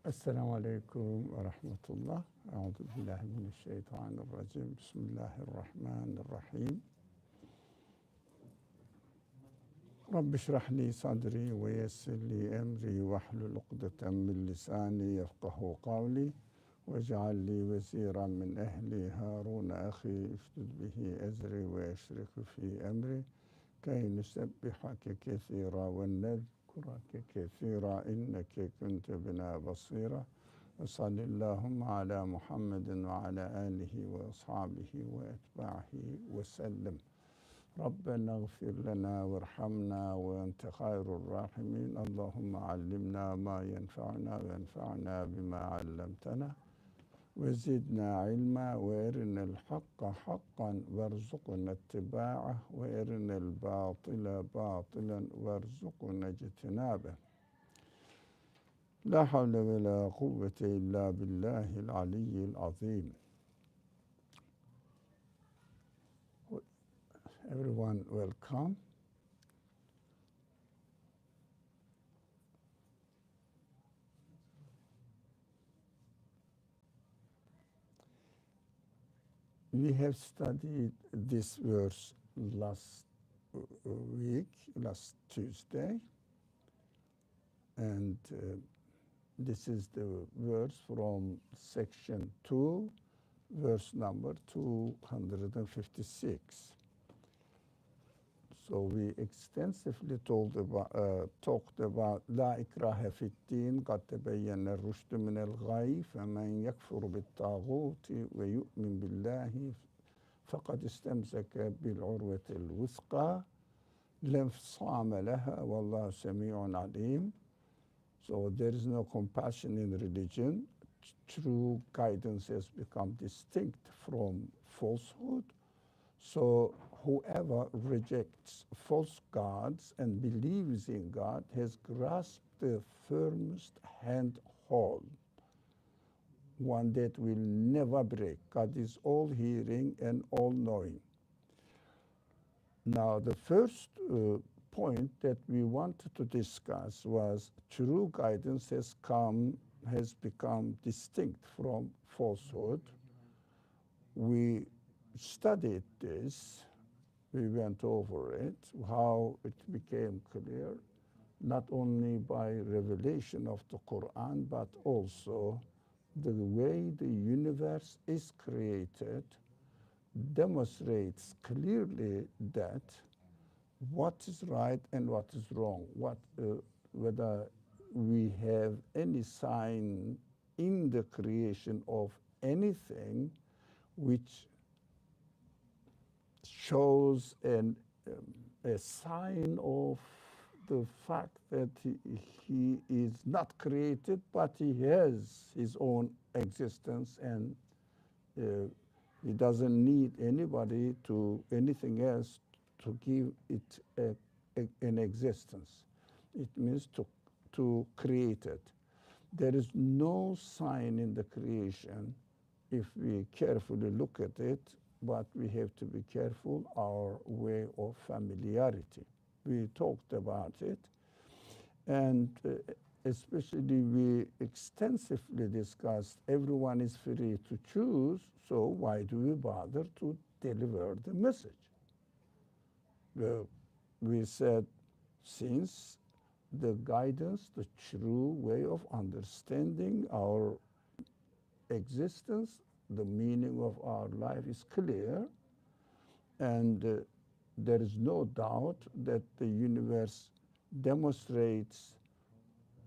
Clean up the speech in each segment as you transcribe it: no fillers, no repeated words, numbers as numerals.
السلام عليكم ورحمة الله. أعوذ بالله من الشيطان الرجيم. بسم الله الرحمن الرحيم. رب اشرح لي صدري ويسر لي أمري واحلل عقدة من لساني يفقه قولي واجعل لي وزيرا من أهلي هارون أخي اشدد به أزري ويشرك في أمري كي نسبحك كثيرا ونذكرك كثيرا إنك كنت بنا بصيرا. وصل اللهم على محمد وعلى آله وأصحابه وأتباعه وسلم. ربنا اغفر لنا وارحمنا وأنت خير الراحمين. اللهم علمنا ما ينفعنا وانفعنا بما علمتنا وزدنا علما وارنا الحق حقا وارزقنا اتباعه وارنا الباطل باطلا وارزقنا اجتنابه. لا حول ولا قوة إلا بالله العلي العظيم. Everyone welcome. We have studied this verse last week, last Tuesday, and this is the verse from section 2, verse number 256. So we extensively talked about لا إكراه في الدين قد تبين الرشد من الغي فمن يكفر بالطاغوت ويؤمن بالله فقد استمسك بالعروة الوثقى لا انفصام لها والله سميع عليم. So there is no compassion in religion. True guidance has become distinct from falsehood. So whoever rejects false gods and believes in God has grasped the firmest handhold, one that will never break. God is all hearing and all knowing. Now, the first point that we wanted to discuss was true guidance has become distinct from falsehood. We studied this, we went over it, how it became clear, not only by revelation of the Qur'an, but also the way the universe is created demonstrates clearly that what is right and what is wrong, whether we have any sign in the creation of anything which shows a sign of the fact that he is not created, but he has his own existence and he doesn't need anything else to give it an existence. It means to create it. There is no sign in the creation if we carefully look at it, but we have to be careful our way of familiarity. We talked about it, and especially we extensively discussed everyone is free to choose, so why do we bother to deliver the message? We said, since the guidance, the true way of understanding our existence, the meaning of our life is clear, and there is no doubt that the universe demonstrates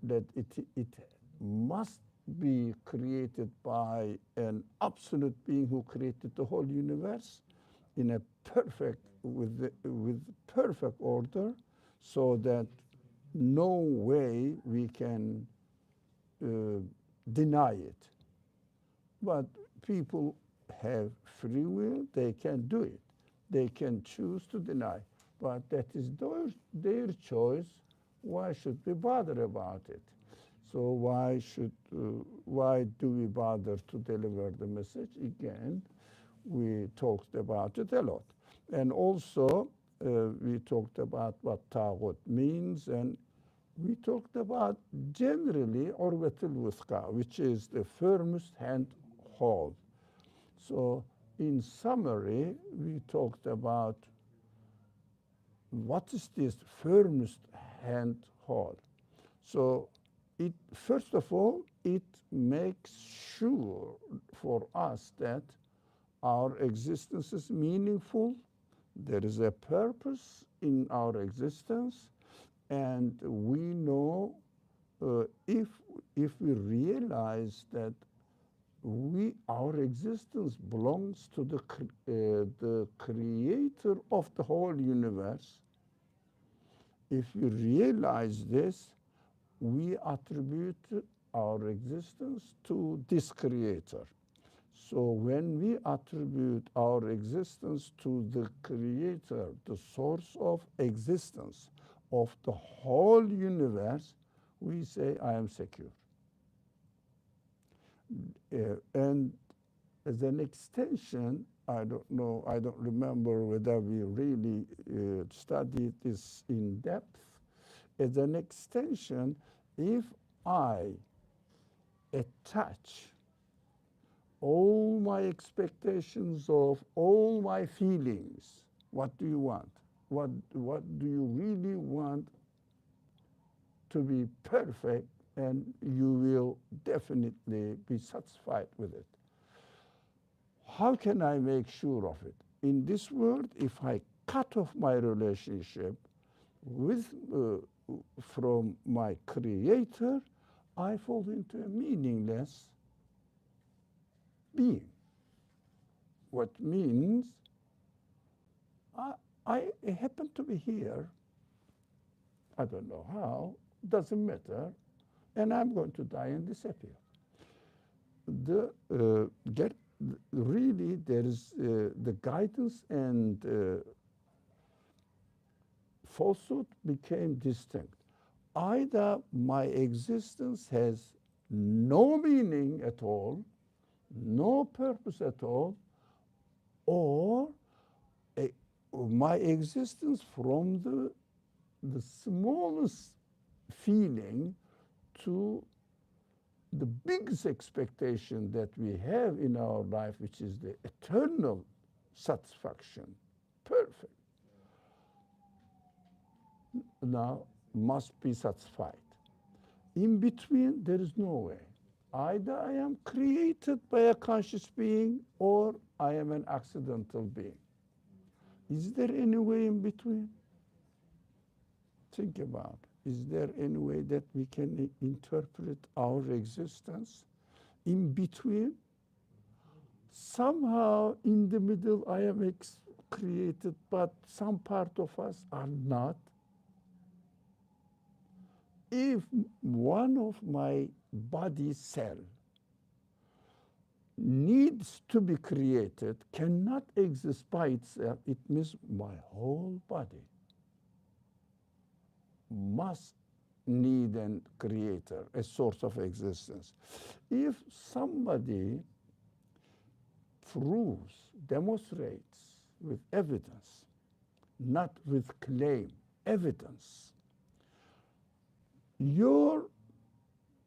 that it must be created by an absolute being who created the whole universe in a with perfect order, so that no way we can deny it. But people have free will, they can do it. They can choose to deny, but that is their choice. Why should we bother about it? So why do we bother to deliver the message? Again, we talked about it a lot. And also, we talked about what Taghut means and we talked about generally urwatul wuthqa, which is the firmest handhold. So in summary, we talked about what is this firmest handhold. So it, first of all, it makes sure for us that our existence is meaningful, there is a purpose in our existence, and we know if we realize that our existence belongs to the creator of the whole universe. If we realize this, we attribute our existence to this creator. So when we attribute our existence to the creator, the source of existence of the whole universe, we say, I am secure. And as an extension, I don't know, I don't remember whether we really studied this in depth. As an extension, if I attach all my expectations of all my feelings, what do you want? What do you really want to be perfect, and you will definitely be satisfied with it. How can I make sure of it? In this world, if I cut off my relationship with from my creator, I fall into a meaningless being. What means I happen to be here, I don't know how, doesn't matter, and I'm going to die and disappear. Really, there is the guidance and falsehood became distinct. Either my existence has no meaning at all, no purpose at all, or my existence from the smallest feeling to the biggest expectation that we have in our life, which is the eternal satisfaction, perfect, now must be satisfied. In between, there is no way. Either I am created by a conscious being or I am an accidental being. Is there any way in between? Think about it. Is there any way that we can interpret our existence in between? Somehow in the middle I am created, but some part of us are not. If one of my body cell needs to be created, cannot exist by itself, it means my whole body must need a creator, a source of existence. If somebody proves, demonstrates with evidence, not with claim, evidence,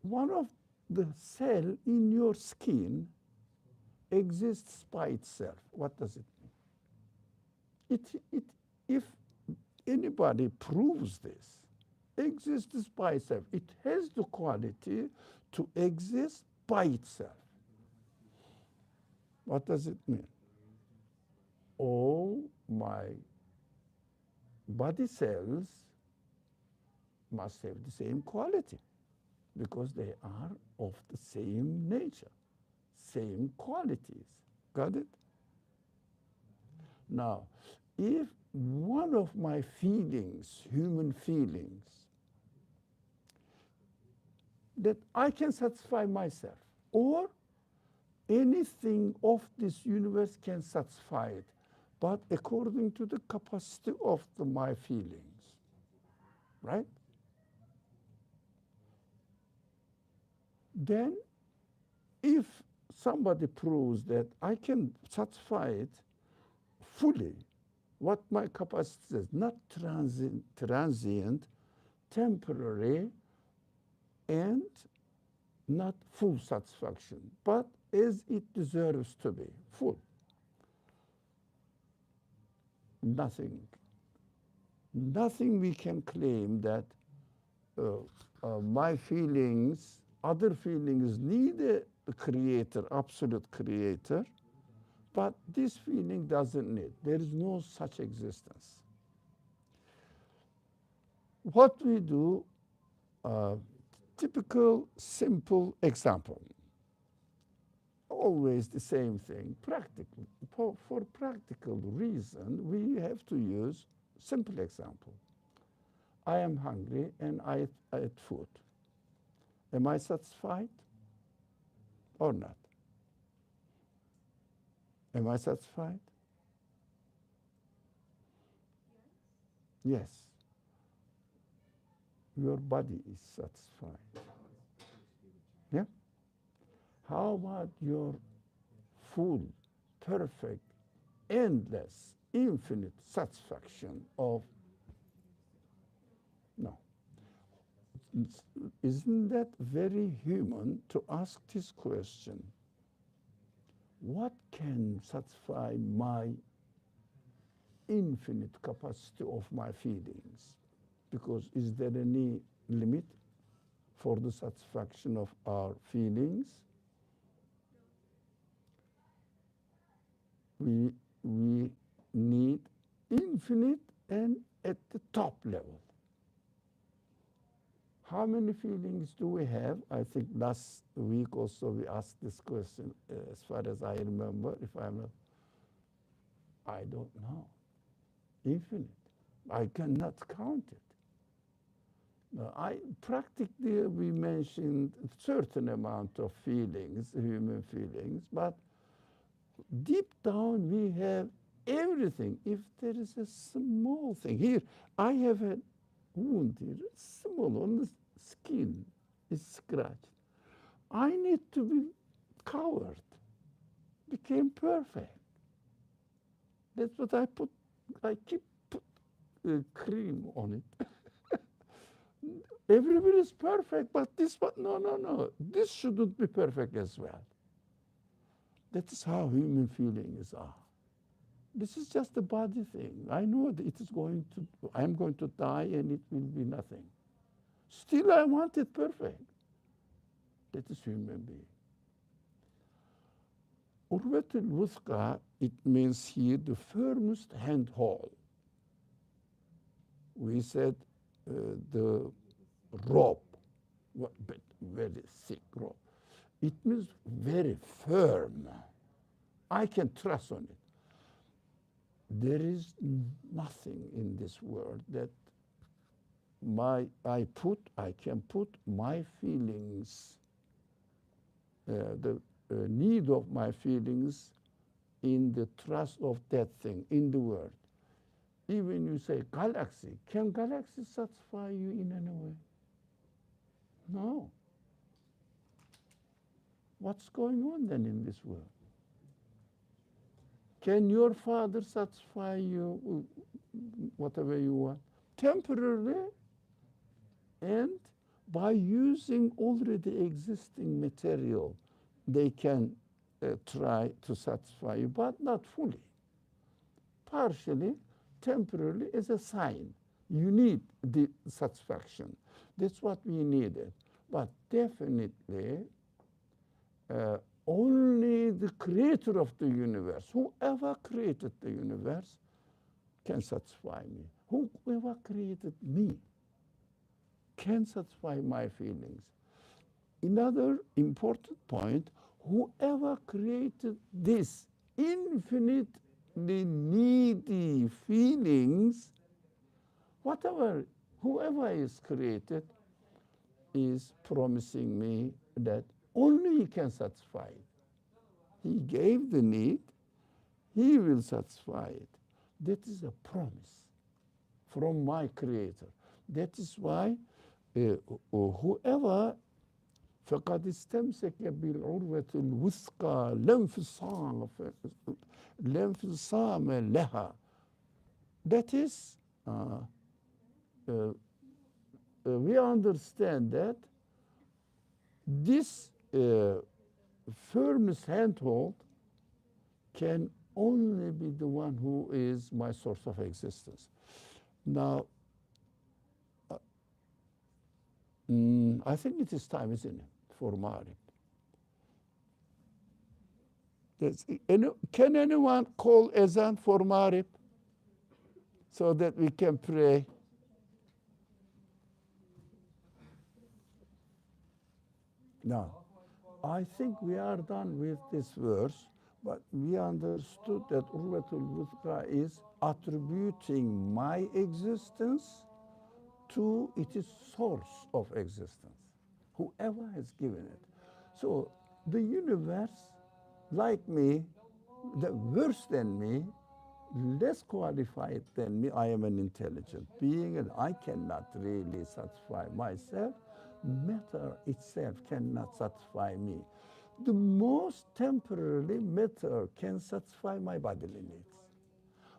one of the cell in your skin exists by itself. What does it mean? If anybody proves this, exists by itself, it has the quality to exist by itself. What does it mean? All my body cells must have the same quality because they are of the same nature, same qualities. Got it? Now, if one of my feelings, human feelings, that I can satisfy myself, or anything of this universe can satisfy it, but according to the capacity of my feelings, right? Then, if somebody proves that I can satisfy it fully, what my capacity is, not transient, temporary and not full satisfaction, but as it deserves to be, full. Nothing we can claim that my feelings, other feelings need a creator, absolute creator, but this feeling doesn't need. There is no such existence. What we do, typical, simple example. Always the same thing, practical. For practical reason, we have to use simple example. I am hungry and I ate food. Am I satisfied or not? Am I satisfied? Yes. Your body is satisfied. Yeah? How about your full, perfect, endless, infinite satisfaction of, no. Isn't that very human to ask this question? What can satisfy my infinite capacity of my feelings? Because is there any limit for the satisfaction of our feelings? We need infinite and at the top level. How many feelings do we have? I think last week also we asked this question, as far as I remember, if I'm not, I don't know. Infinite. I cannot count it. Now, practically we mentioned a certain amount of feelings, human feelings, but deep down we have everything. If there is a small thing, here I have a wound here, small on the skin, is scratched. I need to be covered, became perfect. That's what I keep put cream on it. Everybody is perfect, but this one, no. This shouldn't be perfect as well. That is how human feelings are. This is just a body thing. I know that I'm going to die and it will be nothing. Still, I want it perfect. That is human being. Urwatul Wuthqa, it means here the firmest handhold. We said the rope, but very thick rope. It means very firm. I can trust on it. There is nothing in this world that I can put my feelings, the need of my feelings in the trust of that thing, in the world. Even you say galaxy, can galaxy satisfy you in any way? No. What's going on then in this world? Can your father satisfy you whatever you want? Temporarily, and by using already existing material, they can try to satisfy you, but not fully. Partially, temporarily, as a sign. You need the satisfaction. That's what we needed. But definitely, only the creator of the universe, whoever created the universe, can satisfy me. Whoever created me can satisfy my feelings. Another important point, whoever created this infinitely needy feelings, whoever is created is promising me that only he can satisfy it. He gave the need, he will satisfy it. That is a promise from my creator. That is why whoever فقد استمسك بالعروة الوثقى لا انفصام لها. That is we understand that this firmest handhold can only be the one who is my source of existence. Now, I think it is time, isn't it, for Maghrib? Can anyone call Ezan for Maghrib so that we can pray? Now, I think we are done with this verse, but we understood that Urwatul Wuthqa is attributing my existence to its source of existence, whoever has given it. So the universe, like me, worse than me, less qualified than me, I am an intelligent being and I cannot really satisfy myself. Matter itself cannot satisfy me. The most temporarily matter can satisfy my bodily needs.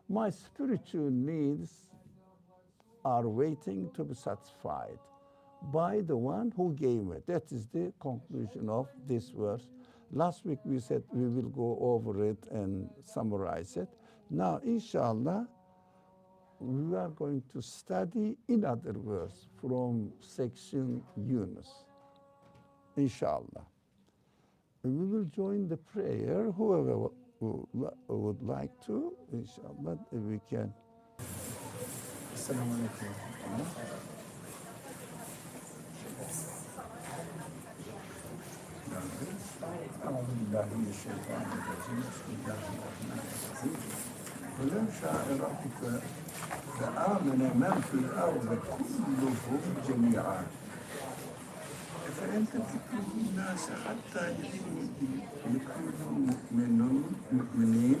My spiritual needs are waiting to be satisfied by the one who gave it. That is the conclusion of this verse. Last week we said we will go over it and summarize it. Now, inshallah, we are going to study another verse from section Yunus, inshallah. And we will join the prayer, whoever would like to, inshallah, if we can. Assalamu alaikum. أعوذ بالله من الشيطان الرجيم بسم الله الرحمن الرحيم ولو شاء ربك لآمن من في الأرض كلهم جميعا فأنت تكره الناس حتى يكونوا مؤمنين.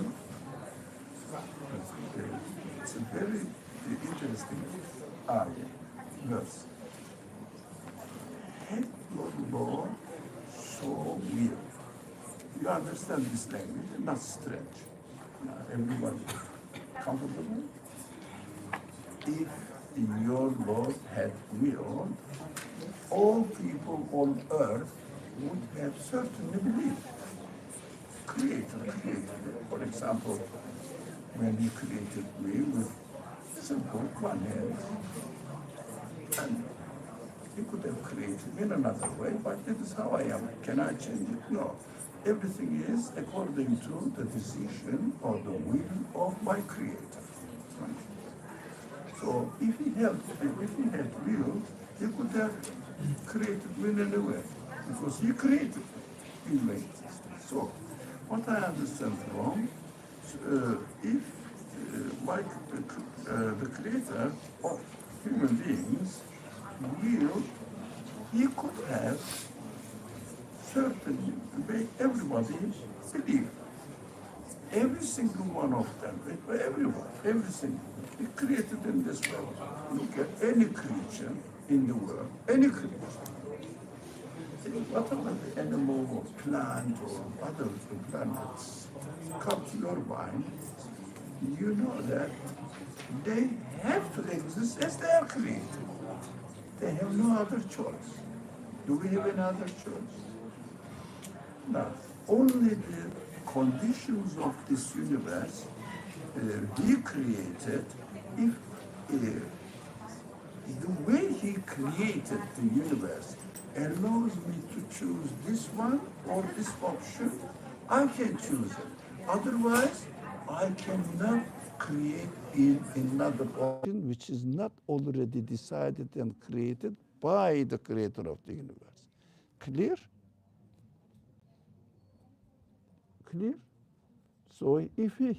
It's a very interesting verse. Had your Lord so will. You understand this language, not strange. Everybody comfortable? If your Lord had willed, all people on earth would have certainly believed. Creator. For example, when he created me with simple one hand, and he could have created me in another way, but this is how I am. Can I change it? No. Everything is according to the decision or the will of my Creator. Right? So if he had will, he could have created me in a way, because he created me. He made it. So what I understand from, if the Creator of human beings will, he could have certainly made everybody believe. Every single one of them, everyone, every single one, he created in this world. Look at any creature in the world, any creature. Whatever the animal or plant or other planets come to your mind, you know that they have to exist as they are created. They have no other choice. Do we have any other choice? No. Only the conditions of this universe he created. If the way he created the universe allows me to choose this one or this option, I can choose it. Otherwise, I cannot create in another option which is not already decided and created by the creator of the universe. Clear? Clear? So if he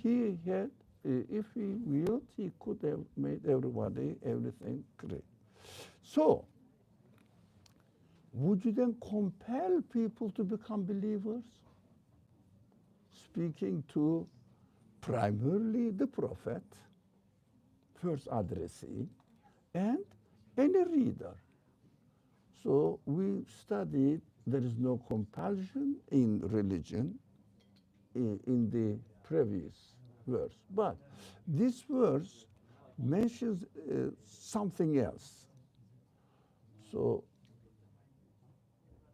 willed, he could have made everything great. So, would you then compel people to become believers? Speaking to primarily the prophet, first addressee, and any reader. So we studied there is no compulsion in religion in the previous verse. But this verse mentions something else. So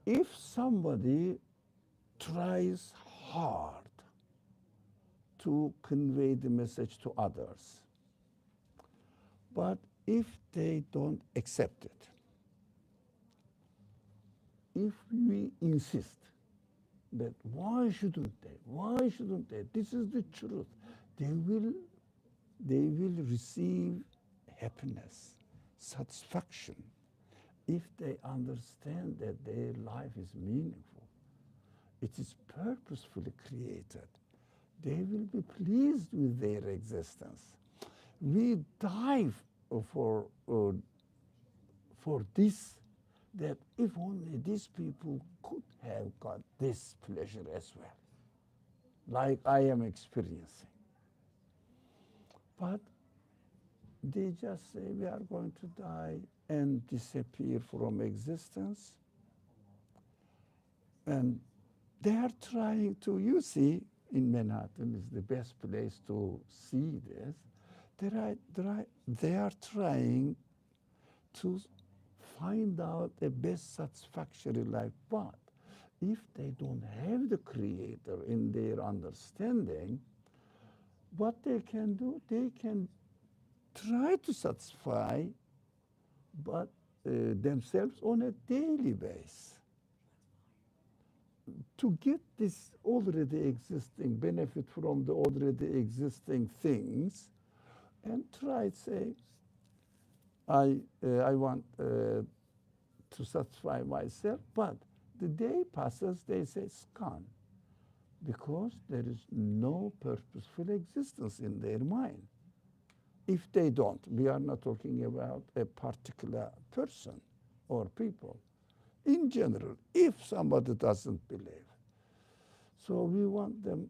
if somebody tries hard to convey the message to others, but if they don't accept it, if we insist that why shouldn't they, this is the truth, they will receive happiness, satisfaction, if they understand that their life is meaningful, it is purposefully created. They will be pleased with their existence. We dive for this, that if only these people could have got this pleasure as well, like I am experiencing. But they just say we are going to die and disappear from existence. And they are trying to, you see, in Manhattan is the best place to see this. They are trying to find out the best satisfactory life. But if they don't have the Creator in their understanding, what they can do, they can try to satisfy but themselves on a daily basis to get this already existing benefit from the already existing things, and try to say, I want to satisfy myself, but the day passes, they say it's gone, because there is no purposeful existence in their mind. If they don't, we are not talking about a particular person or people. In general, if somebody doesn't believe. So we want them,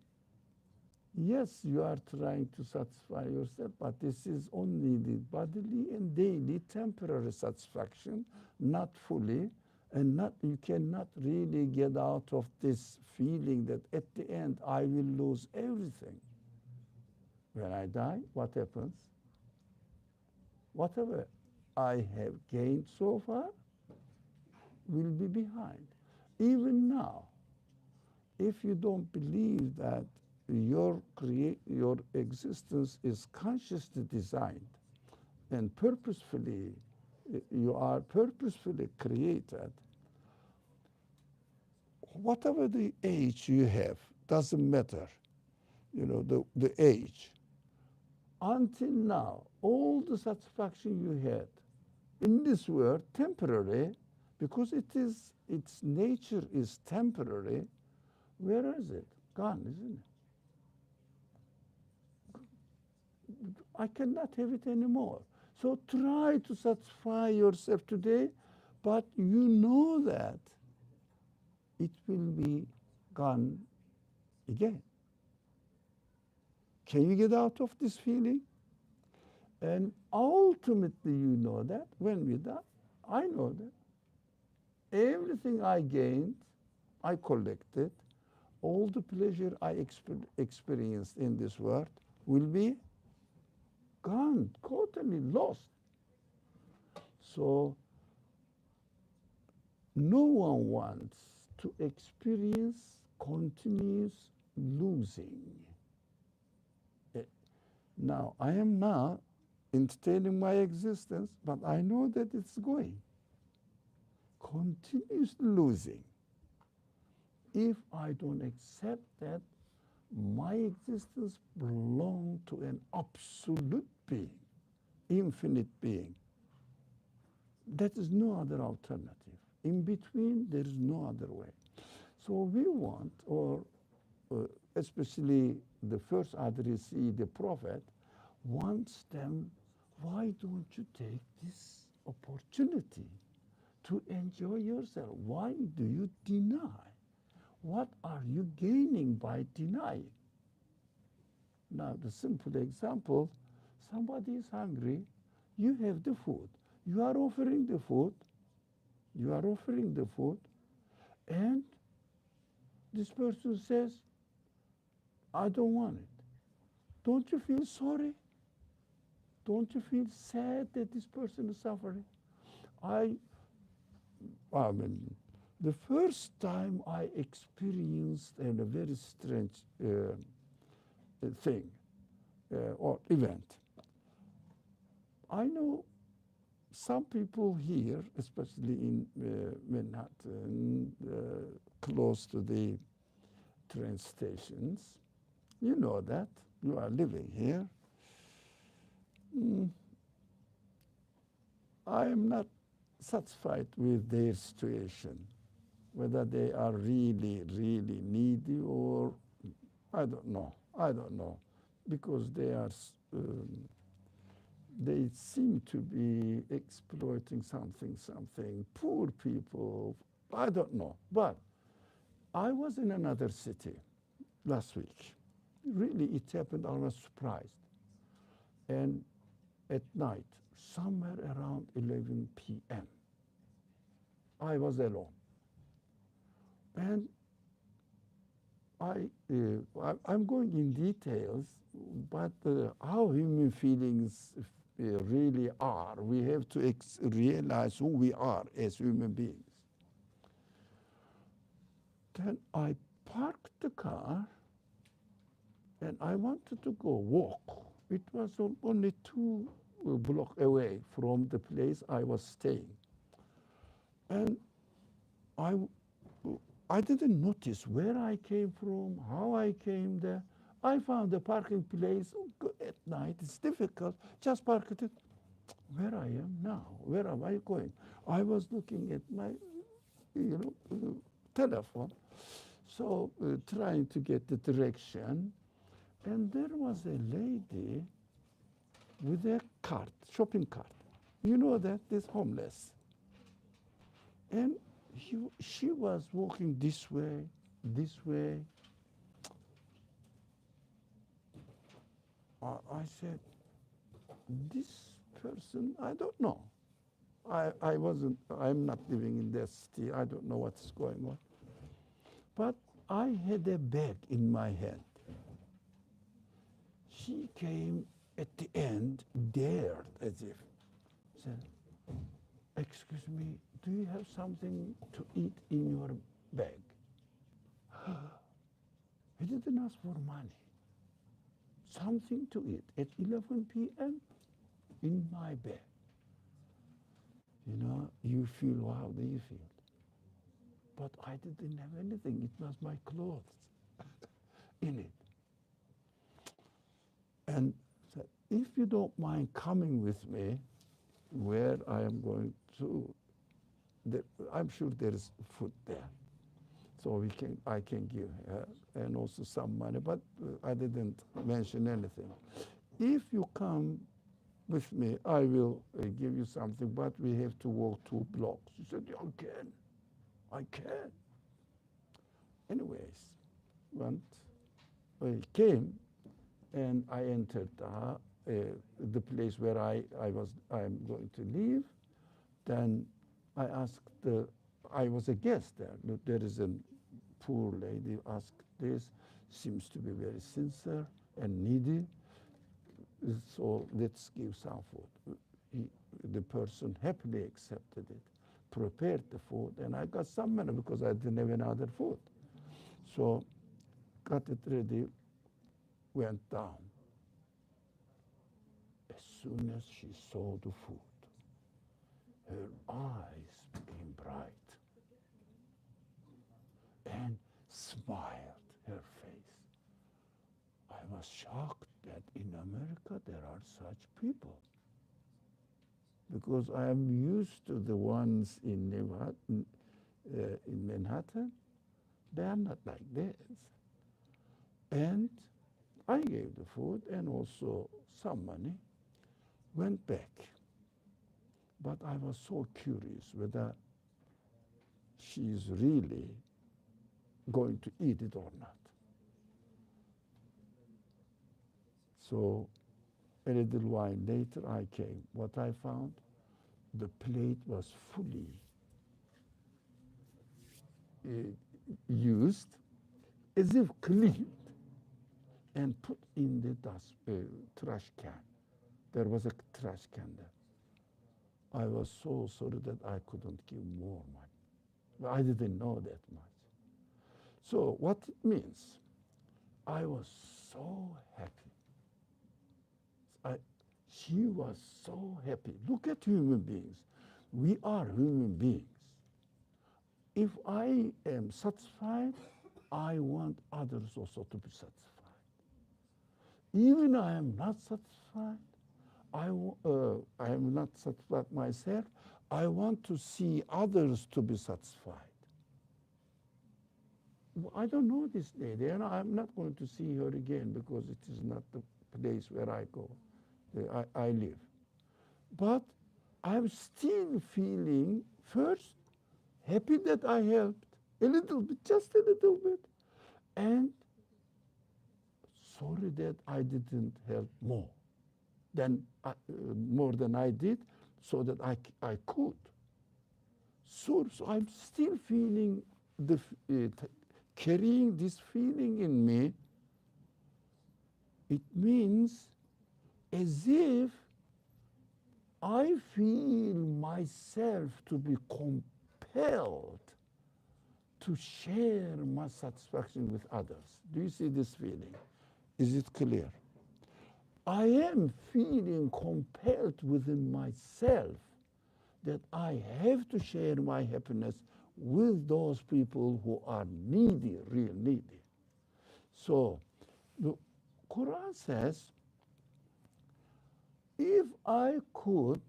yes, you are trying to satisfy yourself, but this is only the bodily and daily temporary satisfaction, not fully, and you cannot really get out of this feeling that at the end I will lose everything. When I die, what happens? Whatever I have gained so far will be behind. Even now, if you don't believe that your existence is consciously designed and purposefully, you are purposefully created, whatever the age you have, doesn't matter, the age. Until now, all the satisfaction you had in this world, temporary, because its nature is temporary, where is it? Gone, isn't it? I cannot have it anymore. So try to satisfy yourself today, but you know that it will be gone again. Can you get out of this feeling? And ultimately you know that when we die, I know that everything I gained, I collected, all the pleasure I experienced in this world will be gone, totally lost. So no one wants to experience continuous losing. Now, I am now entertaining my existence, but I know that it's going. Continuous losing. If I don't accept that my existence belongs to an absolute being, infinite being, that is no other alternative. In between, there is no other way. So we want, or especially the first addressee, the prophet, wants them, why don't you take this opportunity to enjoy yourself? Why do you deny? What are you gaining by denying? Now, the simple example, somebody is hungry, you have the food, you are offering the food, and this person says, I don't want it. Don't you feel sorry? Don't you feel sad that this person is suffering? I mean, the first time I experienced a very strange thing or event. I know some people here, especially in Manhattan, close to the train stations, you know that, you are living here. I am not satisfied with their situation, whether they are really, really needy or I don't know. I don't know, because they seem to be exploiting something. Poor people, I don't know. But I was in another city last week. Really, it happened. I was surprised. And at night, somewhere around 11 p.m., I was alone. And I'm going in details, but how human feelings really are, we have to realize who we are as human beings. Then I parked the car and I wanted to go walk. It was only 2 blocks away from the place I was staying. And I didn't notice where I came from, how I came there. I found a parking place at night. It's difficult. Just park it. Where I am now? Where am I going? I was looking at my, telephone, so trying to get the direction. And there was a lady with a cart, shopping cart. You know that, this homeless. And she was walking this way. I said, this person, I don't know. I'm not living in that city. I don't know what's going on. But I had a bag in my hand. She came at the end, dared as if, said, excuse me, do you have something to eat in your bag? He didn't ask for money. Something to eat at 11 p.m. in my bag. You feel, how do you feel? But I didn't have anything. It was my clothes in it. And said, if you don't mind coming with me, where I am going to, I'm sure there is food there. So I can give her and also some money, but I didn't mention anything. If you come with me, I will give you something, but we have to walk 2 blocks. She said, yeah, I can. Anyways, I came and I entered the place where I'm going to live. Then I asked I was a guest there. Look, there is a poor lady asked this, seems to be very sincere and needy. So let's give some food. The person happily accepted it, prepared the food, and I got some money because I didn't have any other food. So got it ready, went down. As soon as she saw the food, her eyes became bright and smiled her face. I was shocked that in America there are such people, because I am used to the ones in Manhattan. They are not like this. And I gave the food and also some money, went back. But I was so curious whether she is really going to eat it or not. So a little while later I came. What I found, the plate was fully used, as if cleaned, and put in the trash can. There was a trash can there. I was so sorry that I couldn't give more money. I didn't know that much. So what it means, I was so happy. She was so happy. Look at human beings. We are human beings. If I am satisfied, I want others also to be satisfied. Even I am not satisfied, I am not satisfied myself, I want to see others to be satisfied. I don't know this lady, and I'm not going to see her again because it is not the place where I go, I live. But I'm still feeling, first, happy that I helped a little bit, just a little bit, and sorry that I didn't help more than I did, so that I could. So I'm still feeling carrying this feeling in me. It means as if I feel myself to be compelled to share my satisfaction with others. Do you see this feeling? Is it clear? I am feeling compelled within myself that I have to share my happiness with those people who are needy, real needy. So the Quran says, if I could,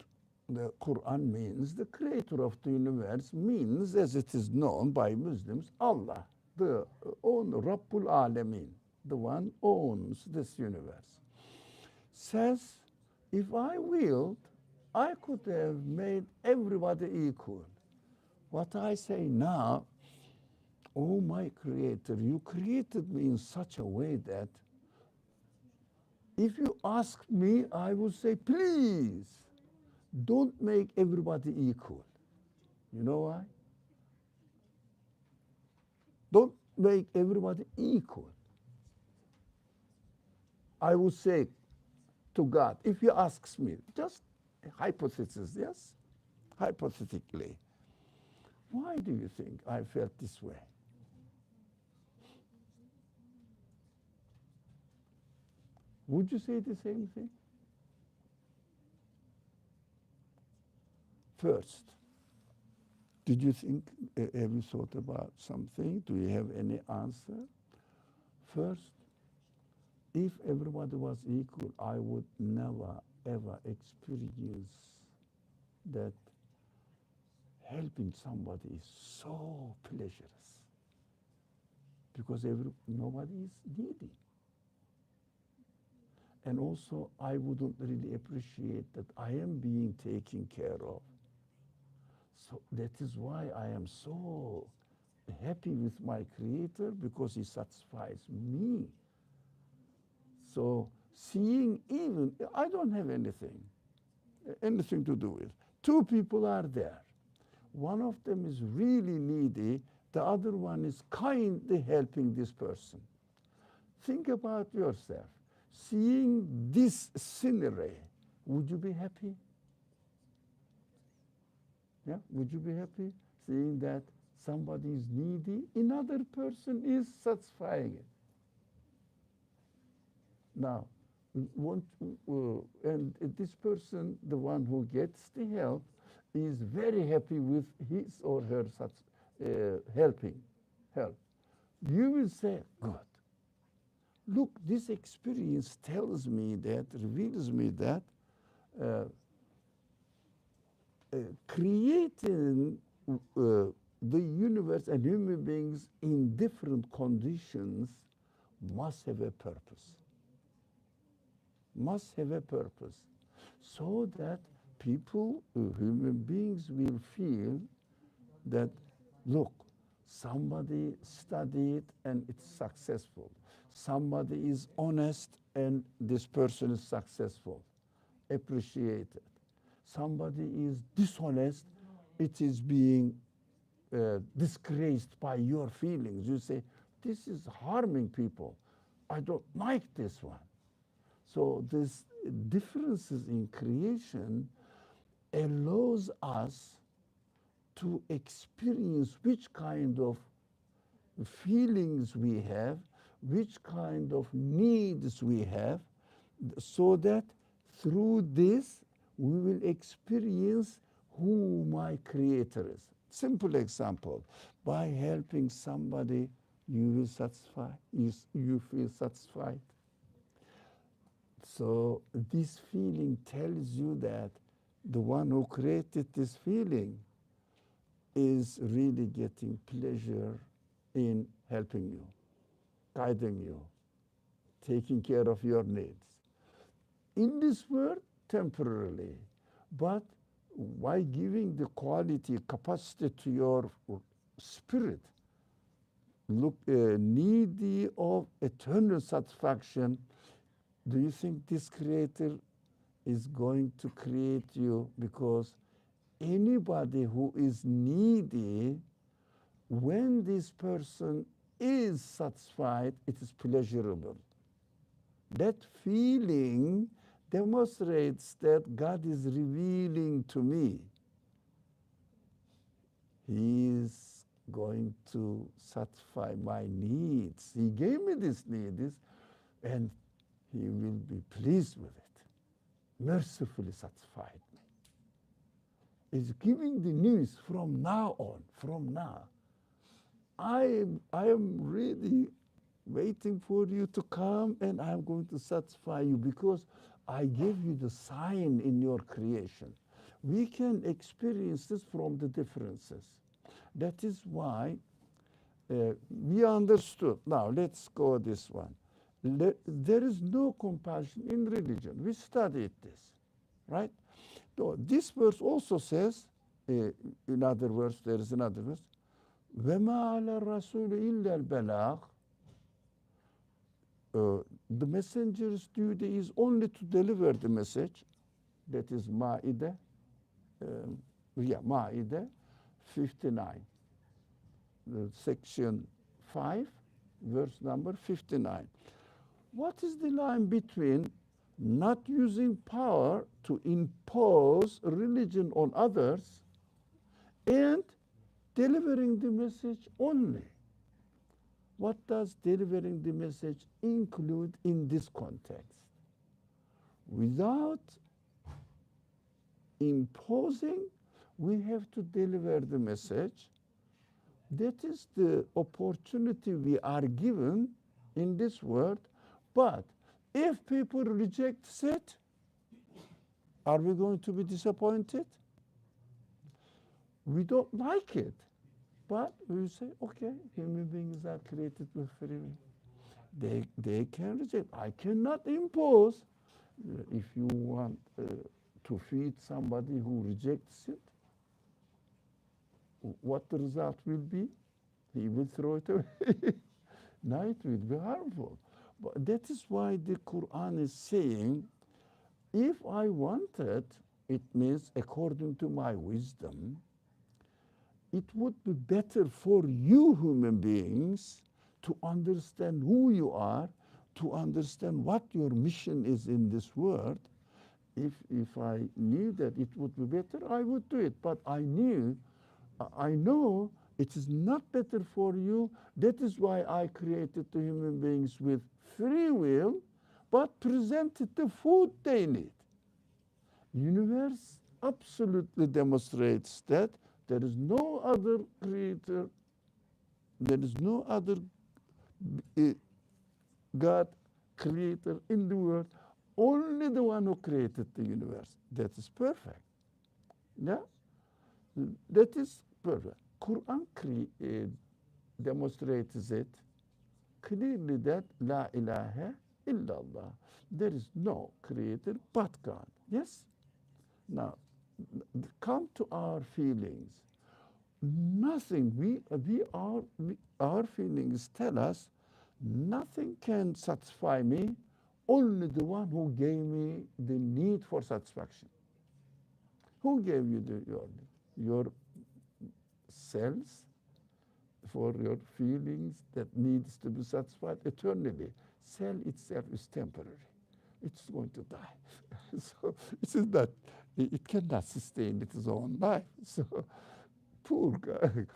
the Quran means the creator of the universe, means, as it is known by Muslims, Allah, the own Rabbul Alameen, the one owns this universe, says, if I willed, I could have made everybody equal. What I say now, oh my Creator, you created me in such a way that if you ask me, I would say, please, don't make everybody equal. You know why? Don't make everybody equal. I would say to God, if He asks me, just a hypothesis, yes? Hypothetically, why do you think I felt this way? Would you say the same thing? First, did you think, have you thought about something? Do you have any answer? First, if everybody was equal, I would never, ever experience that helping somebody is so pleasurous, because nobody is needy. And also, I wouldn't really appreciate that I am being taken care of. So that is why I am so happy with my Creator, because He satisfies me. So seeing, even, I don't have anything to do with. Two people are there. One of them is really needy, the other one is kindly helping this person. Think about yourself. Seeing this scenery, would you be happy? Yeah, would you be happy seeing that somebody is needy, another person is satisfying it? Now, and this person, the one who gets the help, is very happy with his or her help. You will say, good. Look, this experience tells me that, reveals me that creating the universe and human beings in different conditions must have a purpose. Must have a purpose, so that people, human beings, will feel that, look, somebody studied and it's successful. Somebody is honest and this person is successful. Appreciated. Somebody is dishonest, it is being disgraced by your feelings. You say, this is harming people. I don't like this one. So these differences in creation allows us to experience which kind of feelings we have, which kind of needs we have, so that through this we will experience who my creator is. Simple example, by helping somebody, you will satisfy, you feel satisfied. So this feeling tells you that the one who created this feeling is really getting pleasure in helping you, guiding you, taking care of your needs. In this world, temporarily, but by giving the quality, capacity to your spirit, needy of eternal satisfaction, do you think this creator is going to create you? Because anybody who is needy, when this person is satisfied, it is pleasurable. That feeling demonstrates that God is revealing to me. He is going to satisfy my needs. He gave me these needs, and he will be pleased with it, mercifully satisfied me. He's giving the news from now on, from now. I am really waiting for you to come, and I'm going to satisfy you because I gave you the sign in your creation. We can experience this from the differences. That is why we understood. Now let's go this one. There is no compassion in religion. We studied this, right? So this verse also says, in other words, there is another verse, وَمَا عَلَى الرَّسُولِ إِلَّا الْبَلَاغِ. The messenger's duty is only to deliver the message. That is Ma'idah, Ma'idah 59, section 5, verse number 59. What is the line between not using power to impose religion on others and delivering the message only? What does delivering the message include in this context? Without imposing, we have to deliver the message. That is the opportunity we are given in this world. But if people reject it, are we going to be disappointed? We don't like it. But we say, okay, human beings are created with free will. They can reject. I cannot impose. If you want to feed somebody who rejects it, what the result will be? He will throw it away. No, it will be harmful. But that is why the Qur'an is saying, if I wanted, it means according to my wisdom, it would be better for you human beings to understand who you are, to understand what your mission is in this world. If I knew that it would be better, I would do it. But I know it is not better for you. That is why I created the human beings with free will, but presented the food they need. Universe absolutely demonstrates that there is no other creator, there is no other God creator in the world, only the one who created the universe. That is perfect. Yeah? That is perfect. Qur'an demonstrates it clearly that La ilaha illallah. There is no creator but God. Yes? Now, come to our feelings. Nothing, our feelings tell us nothing can satisfy me, only the one who gave me the need for satisfaction. Who gave you your cells for your feelings that needs to be satisfied eternally? Cell itself is temporary. It's going to die. So it is that it cannot sustain its own life. So poor guy.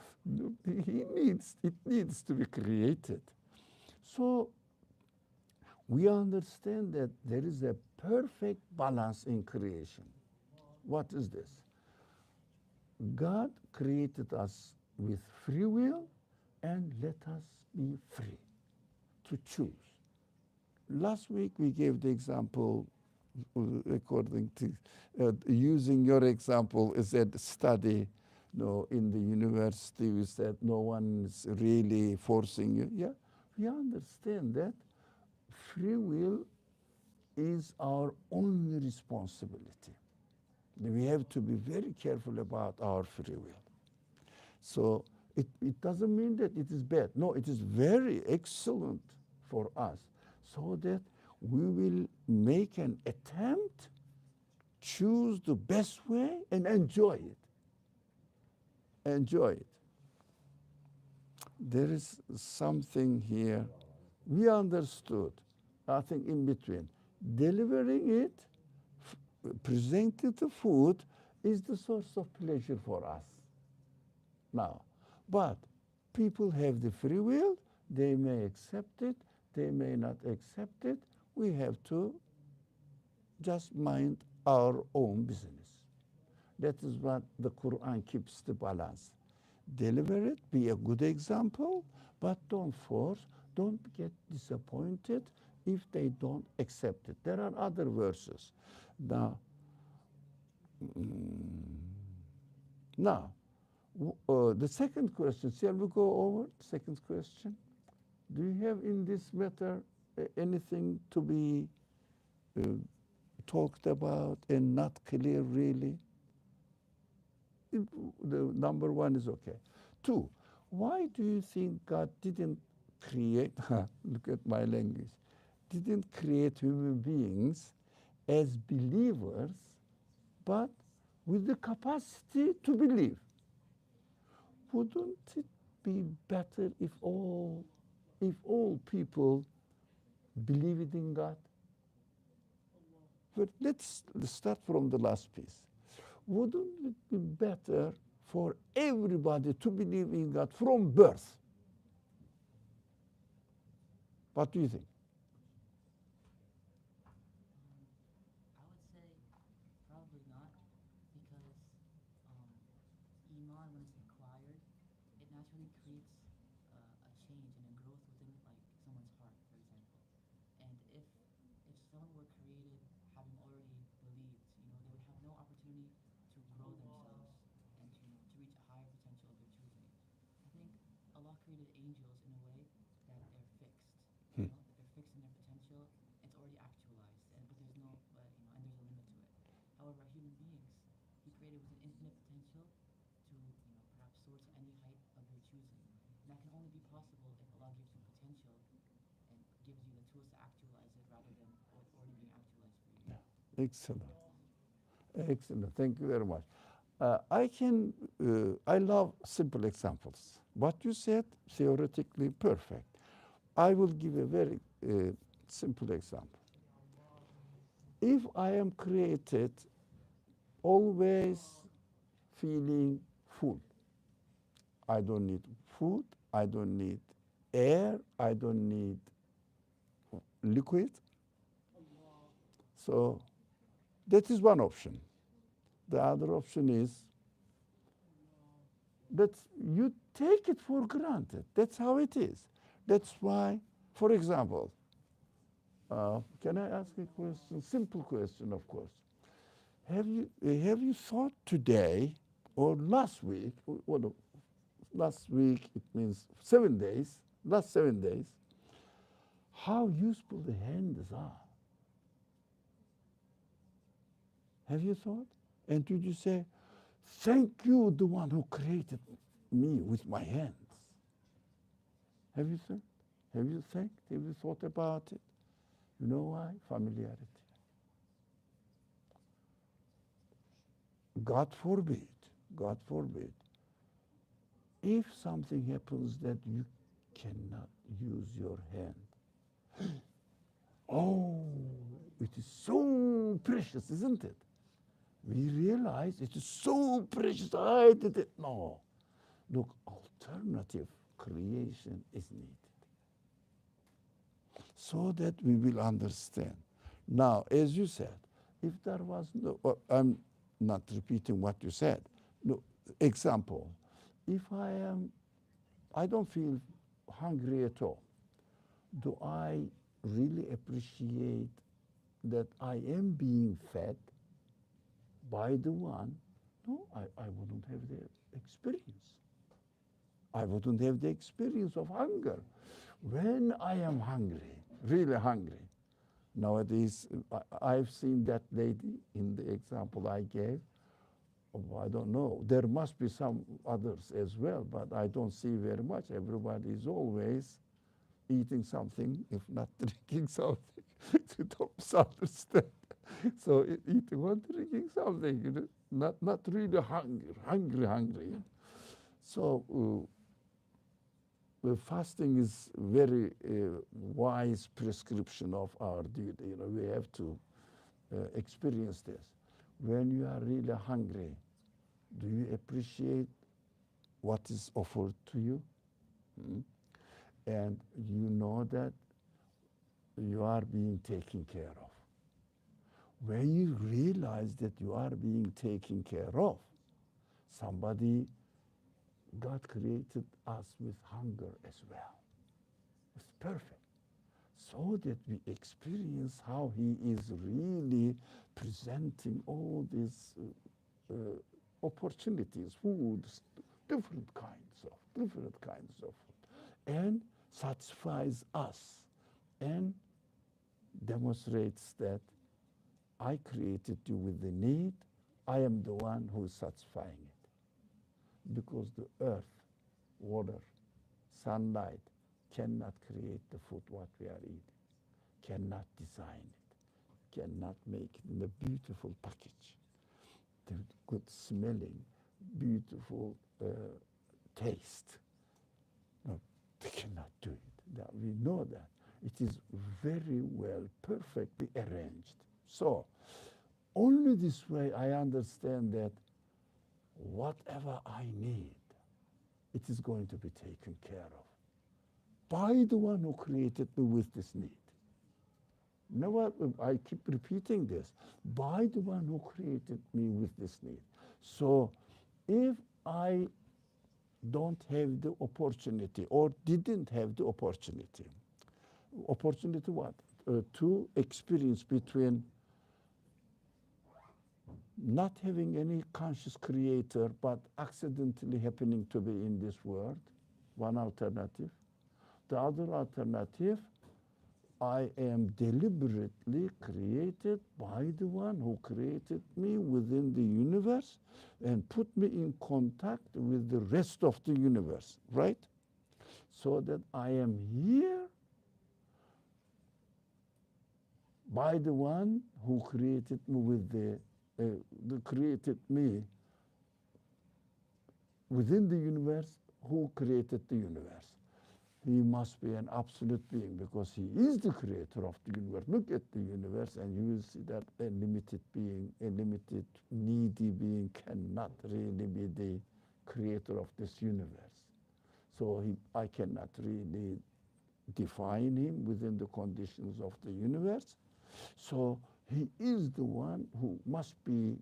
It needs to be created. So we understand that there is a perfect balance in creation. What is this? God created us with free will and let us be free to choose. Last week we gave the example, according to using your example, is that study. No, in the university we said no one is really forcing you. Yeah, we understand that free will is our only responsibility. We have to be very careful about our free will. So it doesn't mean that it is bad. No, it is very excellent for us, so that we will make an attempt, choose the best way, and enjoy it. Enjoy it. There is something here. We understood, I think, in between. Delivering it, presenting the food, is the source of pleasure for us now. But people have the free will. They may accept it. They may not accept it. We have to just mind our own business. That is what the Qur'an keeps the balance. Deliver it, be a good example, but don't force, don't get disappointed if they don't accept it. There are other verses. Now, the second question, shall we go over the second question? Do you have in this matter anything to be talked about and not clear really? The number one is okay. Two, why do you think God didn't create, look at my language, didn't create human beings as believers, but with the capacity to believe? Wouldn't it be better if all people believed in God? But let's start from the last piece. Wouldn't it be better for everybody to believe in God from birth? What do you think? I would say probably not, because Iman, when it's acquired, it naturally creates a change and a growth within like someone's heart, for example. And if someone were created having already believed, they would have no opportunity to grow themselves and to reach a higher potential of their choosing. I think Allah created angels in a way that they're fixed. That they're fixed in their potential. It's already actualized, but there's no, and there's a limit to it. However, human beings, He created with an infinite potential to, perhaps soar to any height of your choosing. And that can only be possible if Allah gives you potential and gives you the tools to actualize it rather than already being actualized for you. Excellent. Excellent. Thank you very much. I love simple examples. What you said, theoretically perfect. I will give a very simple example. If I am created always feeling full, I don't need food, I don't need air, I don't need liquid. So that is one option. The other option is that you take it for granted. That's how it is. That's why, for example, can I ask a question? Simple question, of course. Have you thought today or last week? Well, last week it means 7 days. Last 7 days, how useful the hands are. Have you thought? And did you say, thank you, the one who created me with my hands? Have you thought? Have you thought about it? You know why? Familiarity. God forbid, if something happens that you cannot use your hand, oh, it is so precious, isn't it? We realize it is so precious. I did it. No, Look, alternative creation is needed so that we will understand. Now, as you said, if there was no, I'm not repeating what you said. No, example, if I don't feel hungry at all, do I really appreciate that I am being fed by the one? No, I wouldn't have the experience. I wouldn't have the experience of hunger. When I am hungry, really hungry, nowadays I've seen that lady in the example I gave. Oh, I don't know. There must be some others as well, but I don't see very much. Everybody is always eating something, if not drinking something, to don't understand. So eating one, drinking something, not really hungry. So fasting is very wise prescription of our duty. We have to experience this. When you are really hungry, do you appreciate what is offered to you? And you know that you are being taken care of. When you realize that you are being taken care of, God created us with hunger as well. It's perfect. So that we experience how He is really presenting all these opportunities, foods, different kinds of food, and satisfies us and demonstrates that I created you with the need. I am the one who is satisfying it. Because the earth, water, sunlight cannot create the food what we are eating, cannot design it, cannot make it in a beautiful package, the good smelling, beautiful taste. No, they cannot do it. We know that. It is very well, perfectly arranged. So, only this way I understand that whatever I need, it is going to be taken care of by the one who created me with this need. Never, I keep repeating this, by the one who created me with this need. So if I don't have the opportunity or didn't have the opportunity what? To experience between not having any conscious creator, but accidentally happening to be in this world, one alternative. The other alternative, I am deliberately created by the one who created me within the universe and put me in contact with the rest of the universe, right? So that I am here by the one who created me with created me within the universe, who created the universe. He must be an absolute being because he is the creator of the universe. Look at the universe and you will see that a limited being, a limited needy being cannot really be the creator of this universe. So I cannot really define him within the conditions of the universe. So he is the one who must be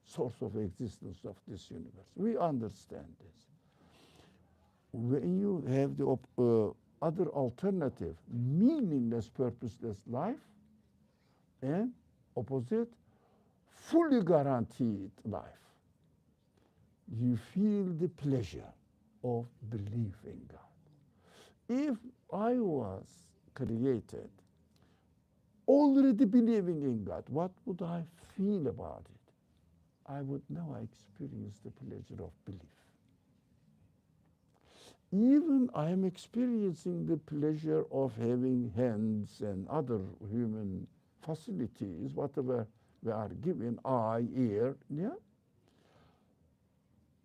source of existence of this universe. We understand this. When you have the other alternative, meaningless, purposeless life, and opposite, fully guaranteed life, you feel the pleasure of believing God. If I was created already believing in God, what would I feel about it? I would now experience the pleasure of belief. Even I am experiencing the pleasure of having hands and other human facilities, whatever we are given, eye, ear, yeah?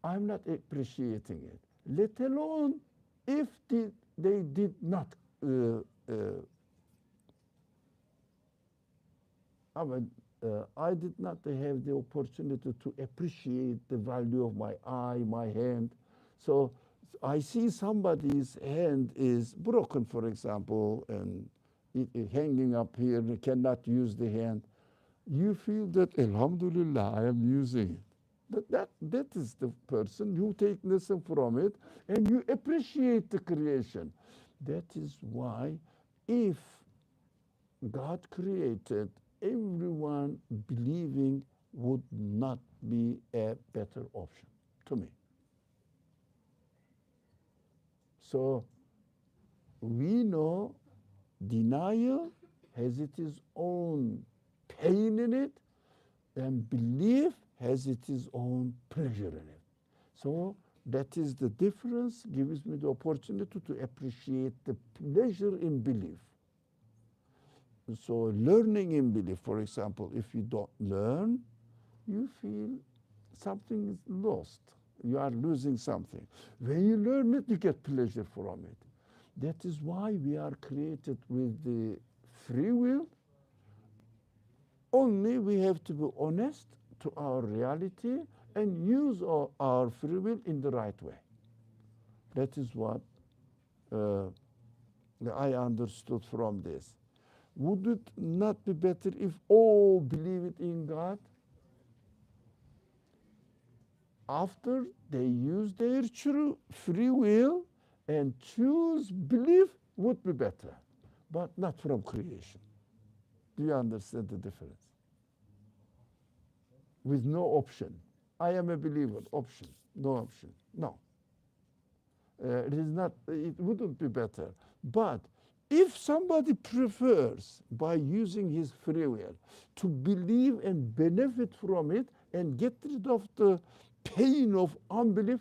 I'm not appreciating it, let alone if they did not I did not have the opportunity to appreciate the value of my eye, my hand, So I see somebody's hand is broken, for example, and it hanging up here, and cannot use the hand. You feel that, Alhamdulillah, I am using it. That is the person who take lesson from it, and you appreciate the creation. That is why if God created, everyone believing would not be a better option to me. So we know denial has its own pain in it, and belief has its own pleasure in it. So that is the difference, gives me the opportunity to appreciate the pleasure in belief. So learning in belief, for example, if you don't learn, you feel something is lost. You are losing something. When you learn it, you get pleasure from it. That is why we are created with the free will. Only we have to be honest to our reality and use our free will in the right way. That is what I understood from this. Would it not be better if all believe it in God? After they use their true free will and choose belief would be better, but not from creation. Do you understand the difference? With no option. I am a believer, option, no option. No. It is not, it wouldn't be better. But if somebody prefers by using his free will to believe and benefit from it and get rid of the pain of unbelief,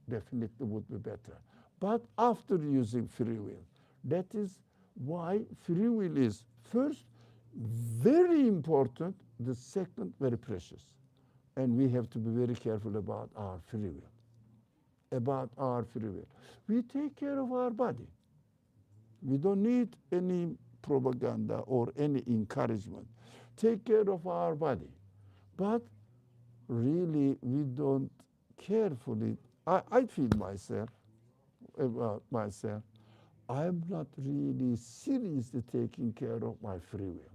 definitely would be better. But after using free will, that is why free will is first very important, the second very precious. And we have to be very careful about our free will. About our free will. We take care of our body. We don't need any propaganda or any encouragement. Take care of our body. But really, we don't carefully. I feel myself, about myself, I'm not really seriously taking care of my free will.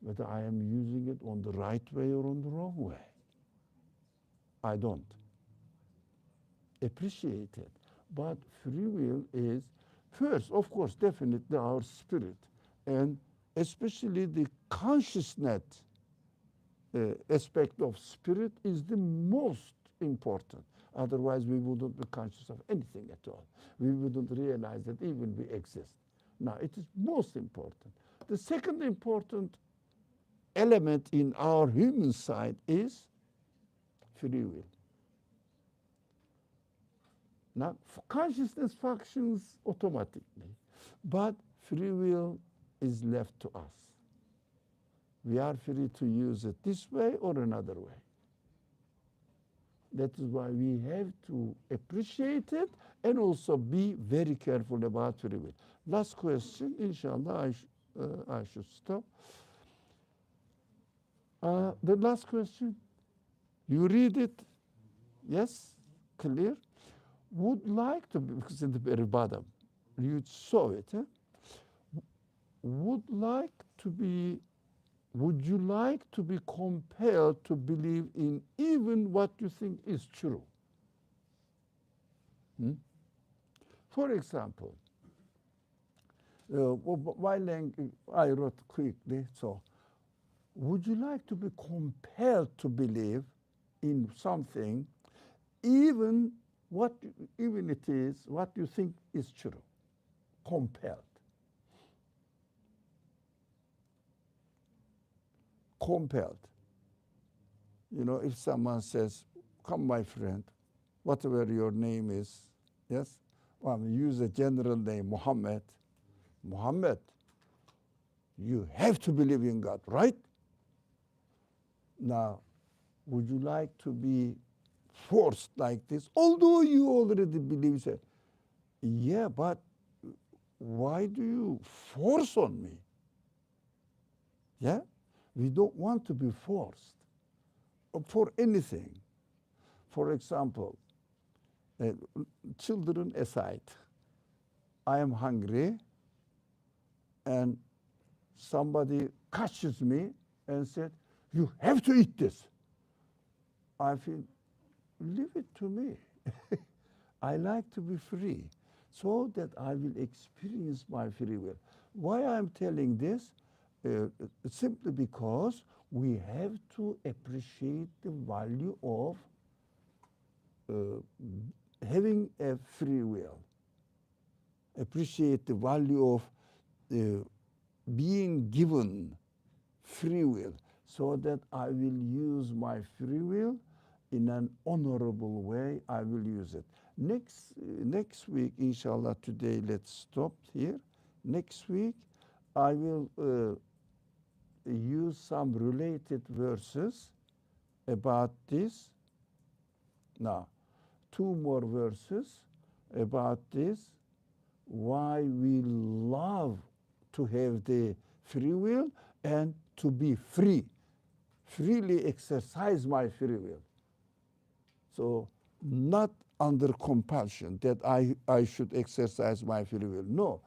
Whether I am using it on the right way or on the wrong way. I don't appreciate it. But free will is, first, of course, definitely our spirit, and especially the consciousness aspect of spirit is the most important. Otherwise, we wouldn't be conscious of anything at all. We wouldn't realize that even we exist. Now, it is most important. The second important element in our human side is free will. Now, consciousness functions automatically, but free will is left to us. We are free to use it this way or another way. That is why we have to appreciate it and also be very careful about free will. Last question, inshallah, I should stop. The last question, you read it, yes, clear? Would like to be, because in the very bottom, you saw it, huh? Would you like to be compelled to believe in even what you think is true? For example, while I wrote quickly, so would you like to be compelled to believe in something, even it is what you think is true? Compelled. Compelled. You know, if someone says, come my friend, whatever your name is, yes? Well, use a general name, Muhammad. Muhammad, you have to believe in God, right? Now, would you like to be forced like this? Although you already believe it. Yeah, but why do you force on me? Yeah? We don't want to be forced for anything. For example, uh, children aside, I am hungry and somebody catches me and said, you have to eat this. I feel, leave it to me. I like to be free so that I will experience my free will. Why I'm telling this? Simply because we have to appreciate the value of having a free will. Appreciate the value of being given free will so that I will use my free will in an honorable way. I will use it. Next week, inshallah, today let's stop here. Next week, I will use some related verses about this. Now, two more verses about this, why we love to have the free will and to be free, freely exercise my free will. So not under compulsion that I should exercise my free will. No,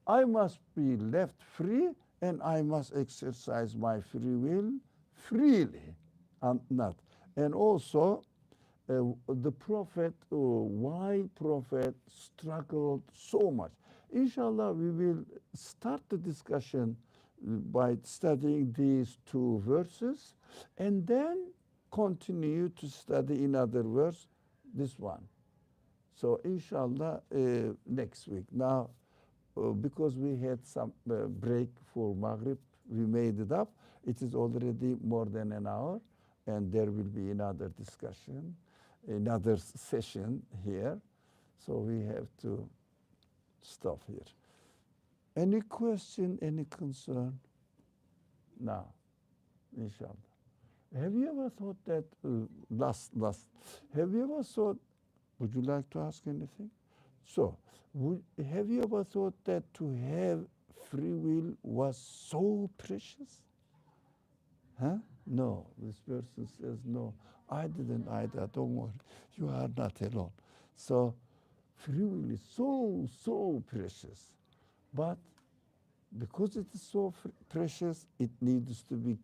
I must be left free and I must exercise my free will freely and not. And also the prophet, why prophet struggled so much. Inshallah, we will start the discussion by studying these two verses and then continue to study in other verse this one. So inshallah, next week. Now, because we had some break for Maghrib, we made it up. It is already more than an hour, and there will be another discussion, another session here. So we have to stop here. Any question, any concern? Now, inshallah. Have you ever thought that, last, have you ever thought, would you like to ask anything? So, have you ever thought that to have free will was so precious? Huh? No, this person says no. I didn't either, don't worry. You are not alone. So, free will is so precious. But because it is so precious, it needs to be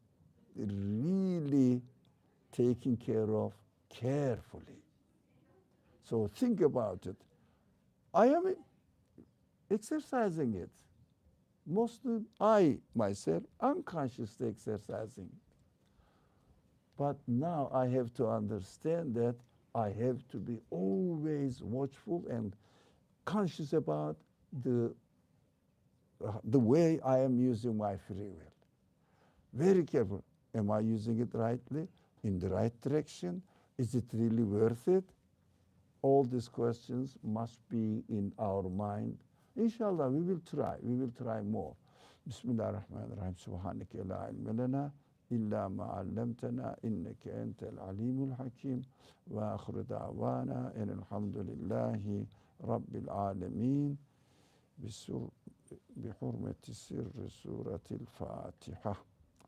really taken care of carefully. So think about it. I am exercising it. Mostly I, myself, unconsciously exercising it. But now I have to understand that I have to be always watchful and conscious about the way I am using my free will. Very careful. Am I using it rightly, in the right direction? Is it really worth it? All these questions must be in our mind. Inshallah, we will try more. Bismillah ar-Rahman ar-Rahim. Subhanaka la ilma lana illa ma 'allamtana innaka antal alimul hakim. Wa akhiru da'wana and alhamdulillahi rabbil alamin. بحرمة سر سورة الفاتحة.